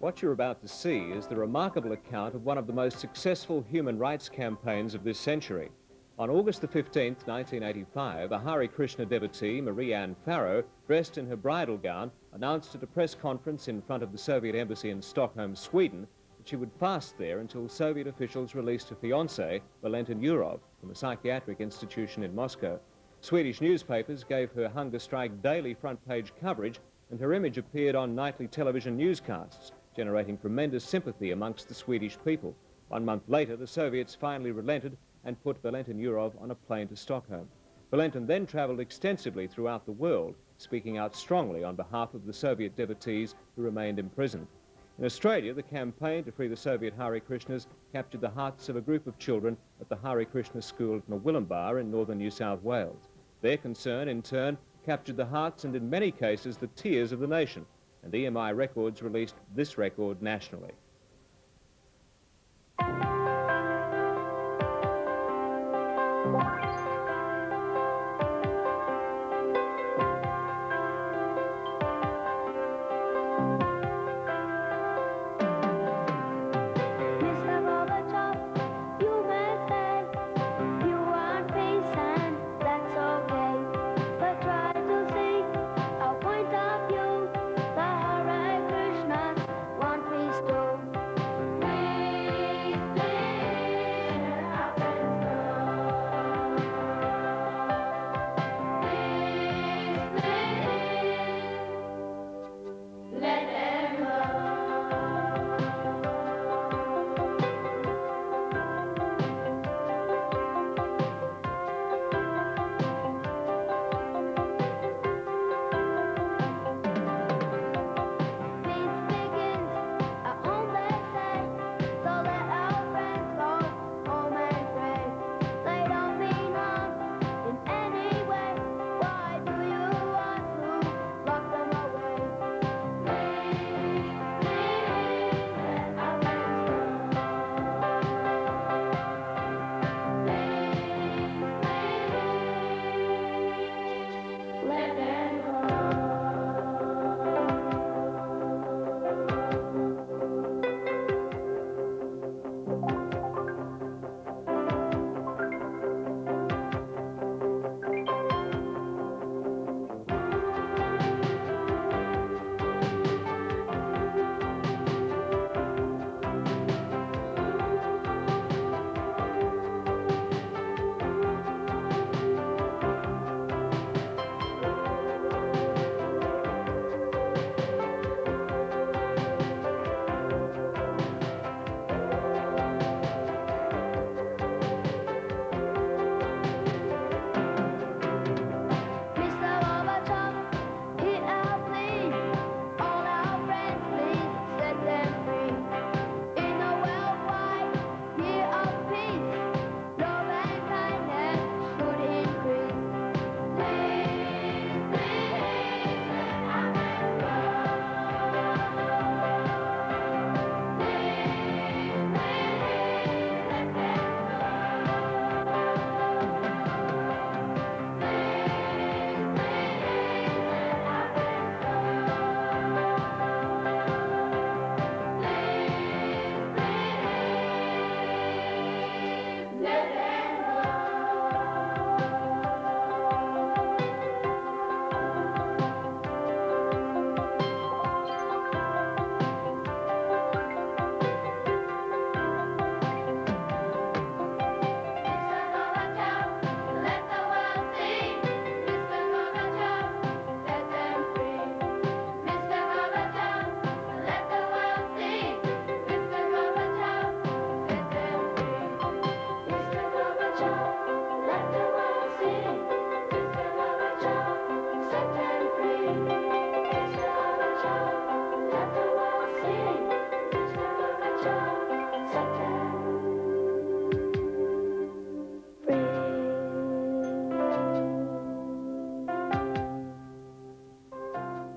What you're about to see is the remarkable account of one of the most successful human rights campaigns of this century. On August the 15th, 1985, a Hare Krishna devotee, Marie-Anne Farrow, dressed in her bridal gown, announced at a press conference in front of the Soviet embassy in Stockholm, Sweden, that she would fast there until Soviet officials released her fiancé, Valentin Yurov, from a psychiatric institution in Moscow. Swedish newspapers gave her hunger strike daily front-page coverage, and her image appeared on nightly television newscasts, generating tremendous sympathy amongst the Swedish people. 1 month later, the Soviets finally relented and put Valentin Yurov on a plane to Stockholm. Valentin then travelled extensively throughout the world, speaking out strongly on behalf of the Soviet devotees who remained imprisoned. In Australia, the campaign to free the Soviet Hare Krishnas captured the hearts of a group of children at the Hare Krishna school at Mobilizing in northern New South Wales. Their concern, in turn, captured the hearts and, in many cases, the tears of the nation, and EMI Records released this record nationally.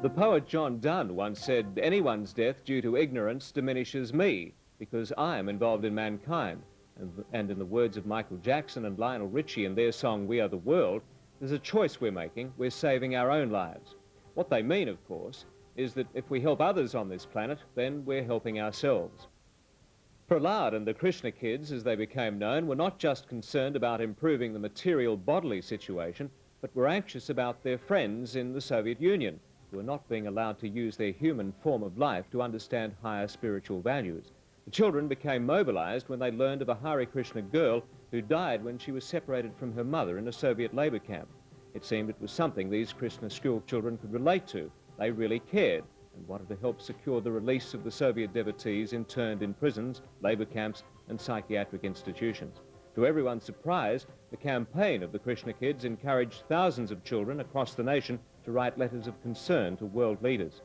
The poet John Donne once said, "Anyone's death due to ignorance diminishes me, because I am involved in mankind." And in the words of Michael Jackson and Lionel Richie in their song, "We Are the World," there's a choice we're making. We're saving our own lives. What they mean, of course, is that if we help others on this planet, then we're helping ourselves. Prahlada and the Krishna kids, as they became known, were not just concerned about improving the material bodily situation, but were anxious about their friends in the Soviet Union, who were not being allowed to use their human form of life to understand higher spiritual values. The children became mobilized when they learned of a Hare Krishna girl who died when she was separated from her mother in a Soviet labor camp. It seemed it was something these Krishna school children could relate to. They really cared and wanted to help secure the release of the Soviet devotees interned in prisons, labor camps, and psychiatric institutions. To everyone's surprise, the campaign of the Krishna kids encouraged thousands of children across the nation to write letters of concern to world leaders.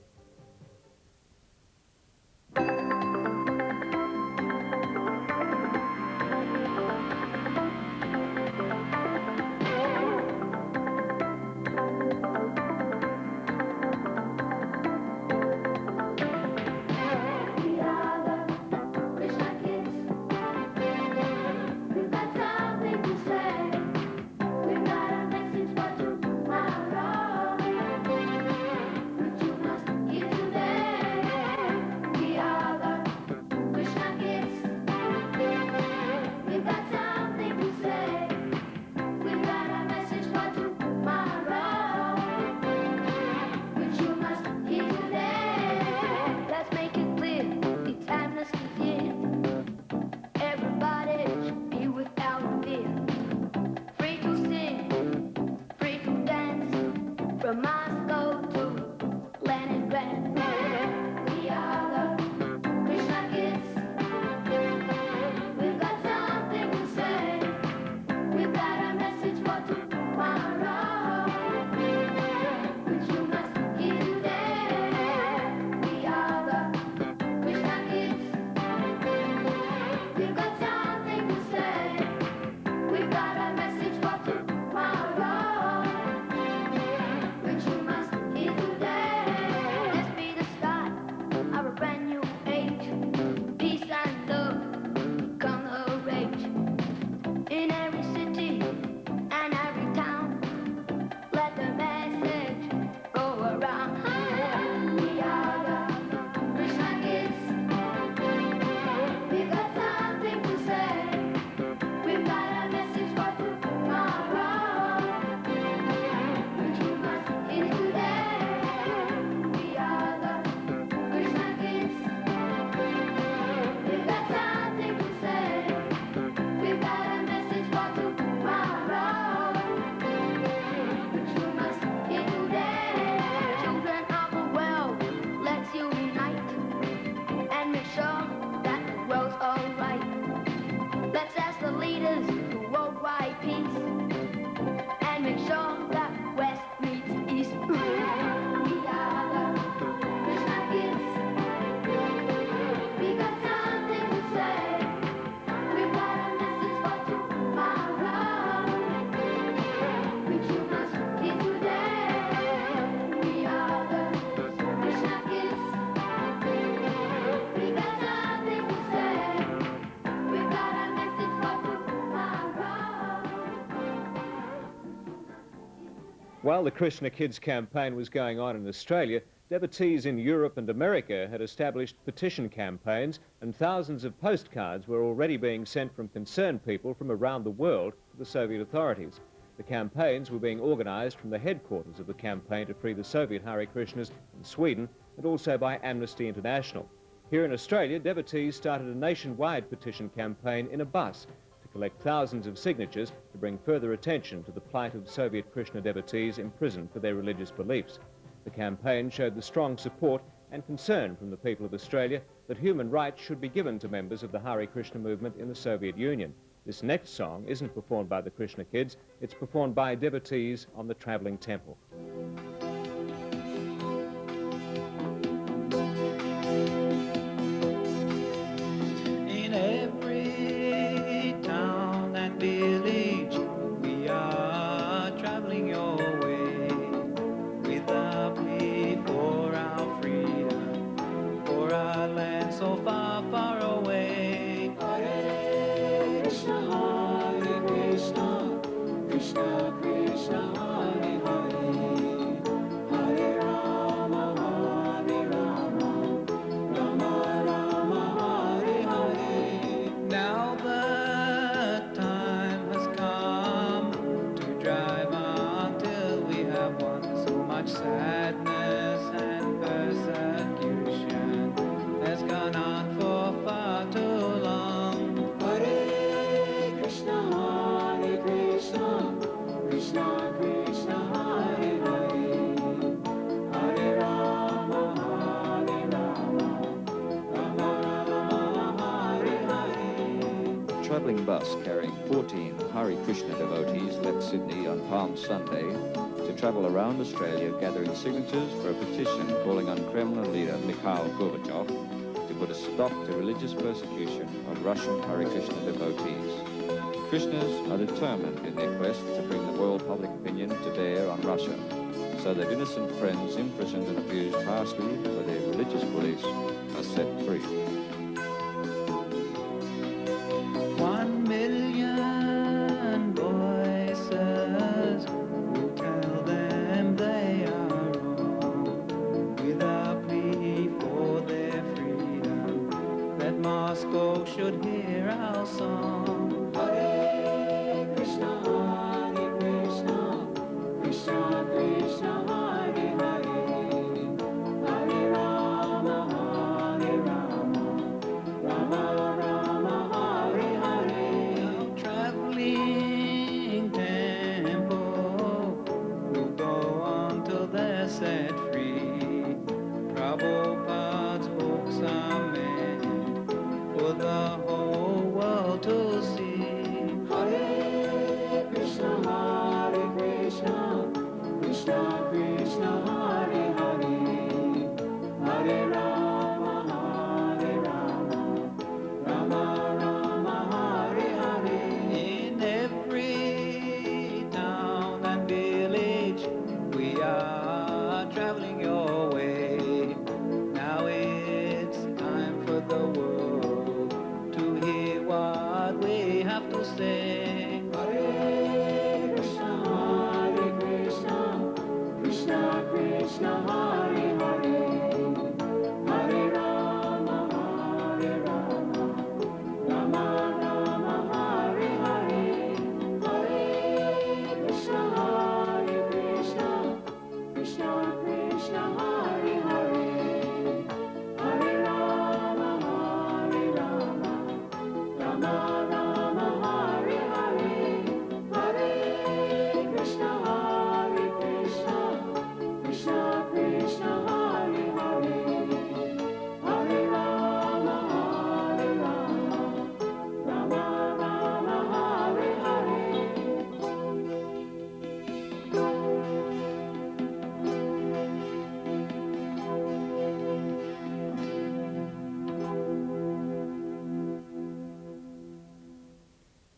While the Krishna Kids campaign was going on in Australia, devotees in Europe and America had established petition campaigns, and thousands of postcards were already being sent from concerned people from around the world to the Soviet authorities. The campaigns were being organised from the headquarters of the campaign to free the Soviet Hare Krishnas in Sweden, and also by Amnesty International. Here in Australia, devotees started a nationwide petition campaign in a bus to collect thousands of signatures to bring further attention to the plight of Soviet Krishna devotees imprisoned for their religious beliefs. The campaign showed the strong support and concern from the people of Australia that human rights should be given to members of the Hare Krishna movement in the Soviet Union. This next song isn't performed by the Krishna Kids, it's performed by devotees on the travelling temple. In every town and village, we are traveling your way, with a plea for our freedom, for our land so far, far away. Hare Krishna, Krishna Krishna, Hare Hare, Hare Rama, Hare travelling bus carrying 14 Hare Krishna devotees left Sydney on Palm Sunday to travel around Australia gathering signatures for a petition calling on Kremlin leader Mikhail Gorbachev to put a stop to religious persecution of Russian Hare Krishna devotees. Krishnas are determined in their quest to bring the world public opinion to bear on Russia, so that innocent friends imprisoned and abused harshly for their religious beliefs are set free. 1 million voices will tell them they are wrong, with a plea for their freedom, that Moscow should hear our song. Hare Krishna, Krishna Krishna, Hare Hare, Hare Rama, Hare Rama, Rama Rama, Hare Hare. Our traveling tempo will go on till they're set free. Prabhupada's books are meant for the whole world to see. Hare Krishna, Krishna Krishna, Hare Hare, Hare Rama, Hare Rama, Rama Rama, Hare Hare. In every town and village we are traveling your way. Now it's time for the world to hear what we have to say. Hare Krishna, Krishna Krishna, Hare Hare, Hare Rama, Hare Rama, Rama Rama, Hare Hare. Hare Krishna, Krishna Krishna, Hare Hare, Hare Rama, Hare Rama, Rama Rama, Hare Hare. Hare Krishna, Krishna Krishna, Hare Hare, Hare Rama, Hare Rama, Rama Rama, Hare Hare.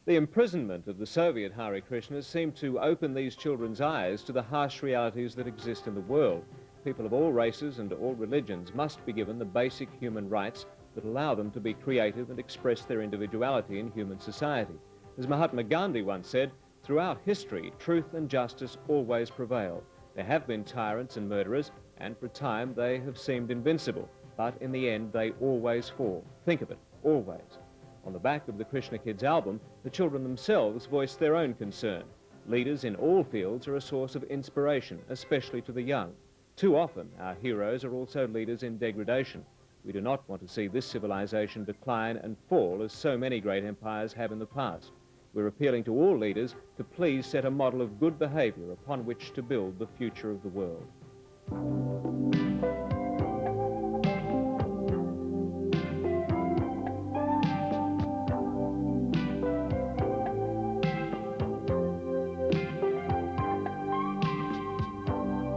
The imprisonment of the Soviet Hare Krishnas seemed to open these children's eyes to the harsh realities that exist in the world. People of all races and all religions must be given the basic human rights that allow them to be creative and express their individuality in human society. As Mahatma Gandhi once said, throughout history, truth and justice always prevail. There have been tyrants and murderers, and for a time they have seemed invincible, but in the end they always fall. Think of it, always. On the back of the Krishna Kids album, the children themselves voiced their own concern. Leaders in all fields are a source of inspiration, especially to the young. Too often, our heroes are also leaders in degradation. We do not want to see this civilization decline and fall as so many great empires have in the past. We're appealing to all leaders to please set a model of good behavior upon which to build the future of the world.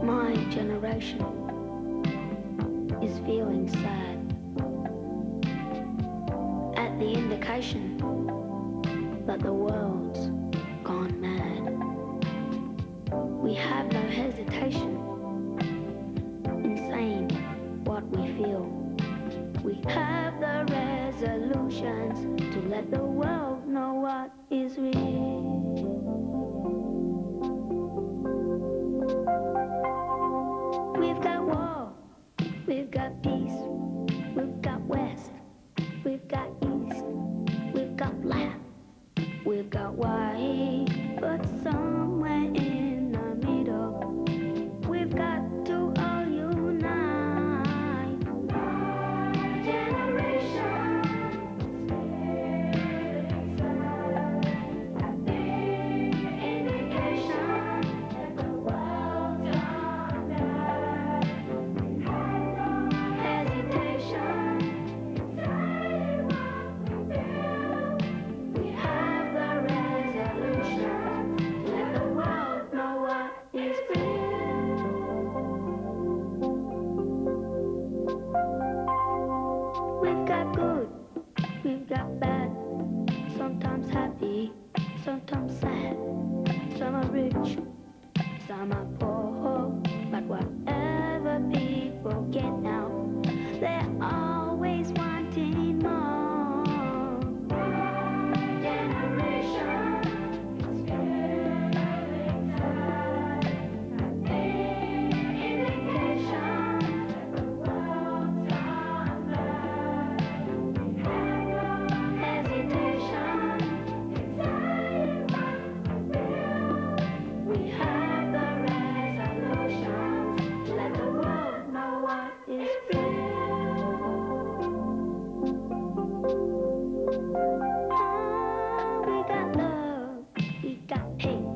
My generation is feeling sad at the indication that the world's gone mad. We have no hesitation in saying what we feel. We have the resolutions to let the world know what is real. We've got war, we've got peace, we've got west, we've got east, we've got black, we've got white, but somewhere in the middle, we've got to all unite. My generation at the indication that the world's gone mad. We had no hesitation in saying what we feel. We sometimes happy, sometimes sad. Some are rich, some are poor. But whatever people get now, they're always wanting more. Generation is feeling sad. Indication that the world's gone mad. Hesitation inside what we feel. We have the resolutions to let the world know what is real. We got love, we got hate,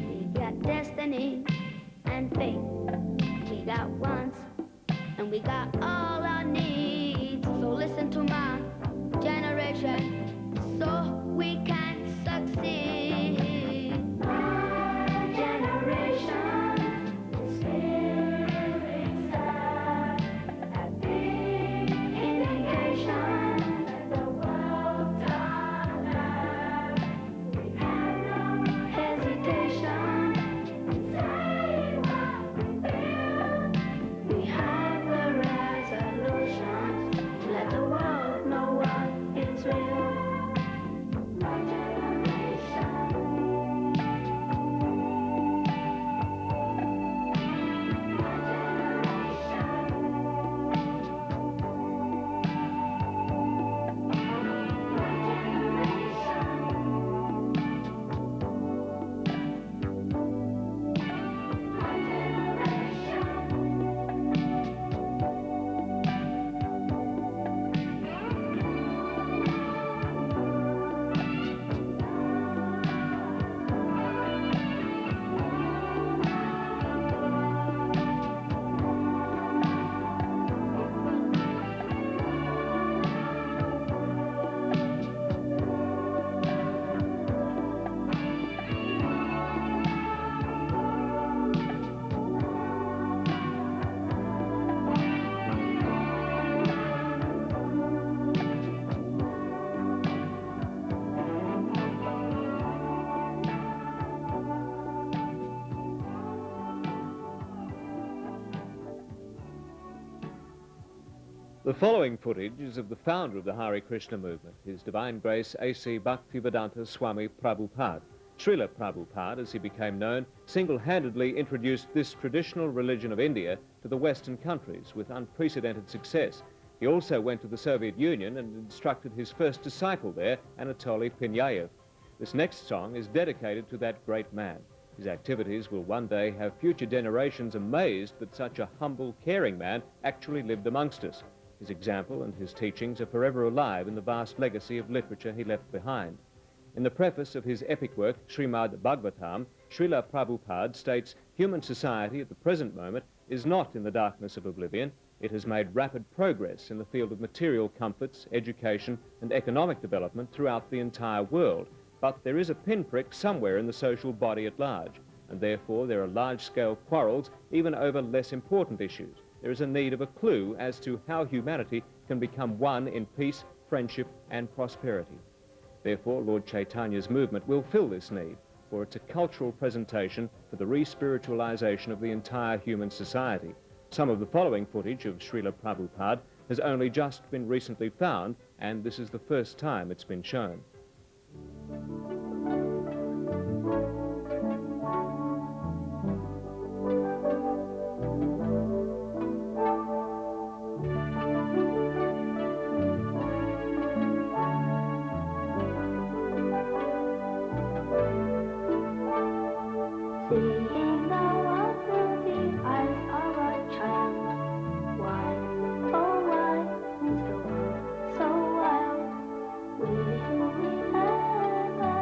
we got destiny and fate. We got wants and we got all our needs. So listen to my generation so we can succeed. My generation is feeling sad. That big indication that the world's gone mad. We have no hesitation in saying what we feel. We have the resolutions to let the world know what is real. My generation. My The following footage is of the founder of the Hare Krishna movement, His Divine Grace A.C. Bhaktivedanta Swami Prabhupada. Srila Prabhupada, as he became known, single-handedly introduced this traditional religion of India to the Western countries with unprecedented success. He also went to the Soviet Union and instructed his first disciple there, Anatoly Pinyayev. This next song is dedicated to that great man. His activities will one day have future generations amazed that such a humble, caring man actually lived amongst us. His example and his teachings are forever alive in the vast legacy of literature he left behind. In the preface of his epic work, Srimad Bhagavatam, Srila Prabhupada states, human society at the present moment is not in the darkness of oblivion. It has made rapid progress in the field of material comforts, education, and economic development throughout the entire world. But there is a pinprick somewhere in the social body at large, and therefore there are large-scale quarrels even over less important issues. There is a need of a clue as to how humanity can become one in peace, friendship, and prosperity. Therefore, Lord Chaitanya's movement will fill this need, for it's a cultural presentation for the re-spiritualization of the entire human society. Some of the following footage of Srila Prabhupada has only just been recently found, and this is the first time it's been shown. Seeing the world through the eyes of a child. Why, oh why is the world so wild? Will we ever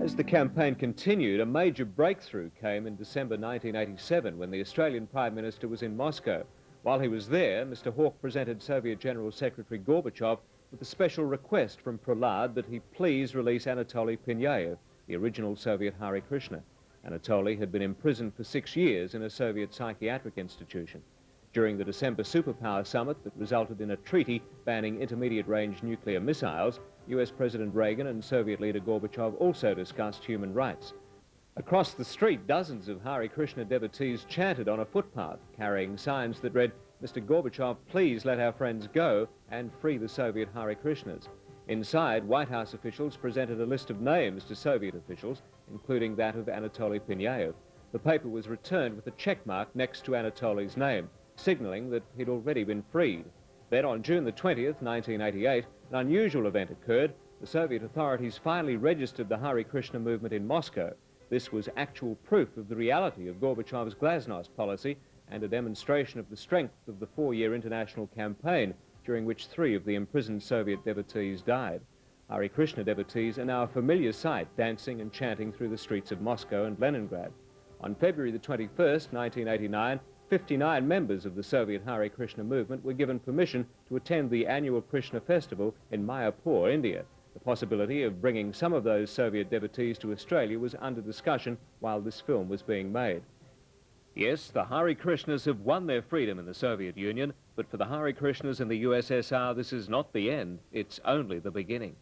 As the campaign continued, a major breakthrough came in December 1987 when the Australian Prime Minister was in Moscow. While he was there, Mr. Hawke presented Soviet General Secretary Gorbachev with a special request from Prahlada that he please release Anatoly Pinyayev, the original Soviet Hare Krishna. Anatoly had been imprisoned for 6 years in a Soviet psychiatric institution. During the December superpower summit that resulted in a treaty banning intermediate-range nuclear missiles, US President Reagan and Soviet leader Gorbachev also discussed human rights. Across the street, dozens of Hare Krishna devotees chanted on a footpath, carrying signs that read, "Mr. Gorbachev, please let our friends go and free the Soviet Hare Krishnas." Inside, White House officials presented a list of names to Soviet officials, including that of Anatoly Pinyayev. The paper was returned with a check mark next to Anatoly's name, signalling that he'd already been freed. Then on June the 20th, 1988, an unusual event occurred. The Soviet authorities finally registered the Hare Krishna movement in Moscow. This was actual proof of the reality of Gorbachev's glasnost policy and a demonstration of the strength of the 4-year international campaign, during which 3 of the imprisoned Soviet devotees died. Hare Krishna devotees are now a familiar sight, dancing and chanting through the streets of Moscow and Leningrad. On February the 21st, 1989, 59 members of the Soviet Hare Krishna movement were given permission to attend the annual Krishna festival in Mayapur, India. The possibility of bringing some of those Soviet devotees to Australia was under discussion while this film was being made. Yes, the Hare Krishnas have won their freedom in the Soviet Union, but for the Hare Krishnas in the USSR, this is not the end, it's only the beginning.